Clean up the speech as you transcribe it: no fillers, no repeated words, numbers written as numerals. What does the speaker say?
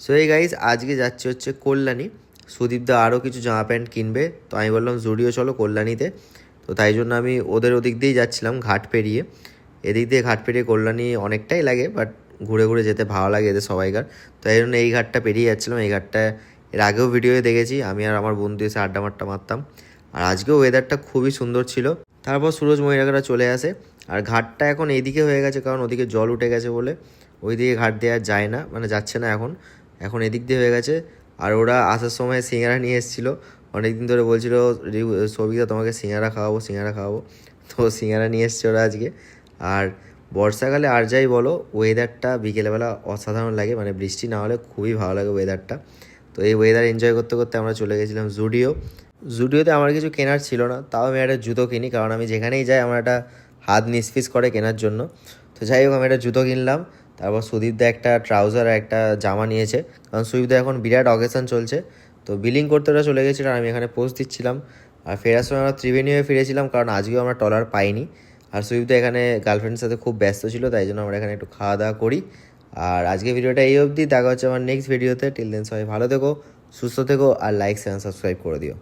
So এই guys আজকে যাচ্ছে হচ্ছে কল্যাণী। সুদীপদা আরও কিছু জামা প্যান্ট কিনবে, তো আমি বললাম জুডিও চলো কল্যাণীতে। তো তাই জন্য আমি ওদের ওদিক দিয়েই যাচ্ছিলাম, ঘাট পেরিয়ে। এদিক দিয়ে ঘাট পেরিয়ে কল্যাণী অনেকটাই লাগে, বাট ঘুরে ঘুরে যেতে ভালো লাগে এদের সবাইকার। তো এই জন্য এই ঘাটটা পেরিয়ে যাচ্ছিলাম। এই ঘাটটা এর আগেও ভিডিওয়ে দেখেছি, আমি আর আমার বন্ধু এসে আড্ডা মাড্ডা মারতাম। আর আজকেও ওয়েদারটা খুবই সুন্দর ছিল। তারপর সুরজ মহিলারা চলে আসে। আর ঘাটটা এখন এইদিকে হয়ে গেছে, কারণ ওদিকে জল উঠে গেছে বলে ওইদিকে ঘাট দেওয়া যায় না, মানে যাচ্ছে না এখন। এখন এদিক দিয়ে হয়ে গেছে। আর ওরা আসার সময় সিঙ্গারা নিয়ে এসেছিলো। অনেক দিন ধরে বলছিল সবিতা তোমাকে সিঙ্গারা খাওয়াবো, সিঙ্গারা খাওয়াবো। তো সিঙ্গারা নিয়ে এসছে ওরা আজকে। আর বর্ষাকালে আর যাই বলো, ওয়েদারটা বিকেলবেলা অসাধারণ লাগে, মানে বৃষ্টি না হলে খুবই ভালো লাগে ওয়েদারটা। তো এই ওয়েদার এনজয় করতে করতে আমরা চলে গেছিলাম জুডিওতে। আমার কিছু কেনার ছিল না, তাও আমি একটা জুতো কিনি, কারণ আমি যেখানেই যাই আমার একটা হাত নিসফিস করে কেনার জন্য। তো যাই হোক, আমি একটা জুতো কিনলাম। তারপর সুদীপদা একটা ট্রাউজার আর একটা জামা নিয়েছে, কারণ সুদীপদা এখন বিরাট অকেশন চলছে। তো বিলিং করতে ওরা চলে গেছিলো আর আমি এখানে পোস্ট দিচ্ছিলাম। আর ফেরার সময় আমরা ত্রিবেণী হয়ে ফিরেছিলাম, কারণ আজকেও আমরা ট্রলার পাইনি। আর সুদীপদা এখানে গার্লফ্রেন্ডের সাথে খুব ব্যস্ত ছিল, তাই জন্য আমরা এখানে একটু খাওয়া দাওয়া করি। আর আজকে ভিডিওটা এই অবধি, দেখা হচ্ছে আমার নেক্সট ভিডিওতে। টিল দেন সবাই ভালো থেকো, সুস্থ থেকো, আর লাইক শেয়ার সাবস্ক্রাইব করে দিও।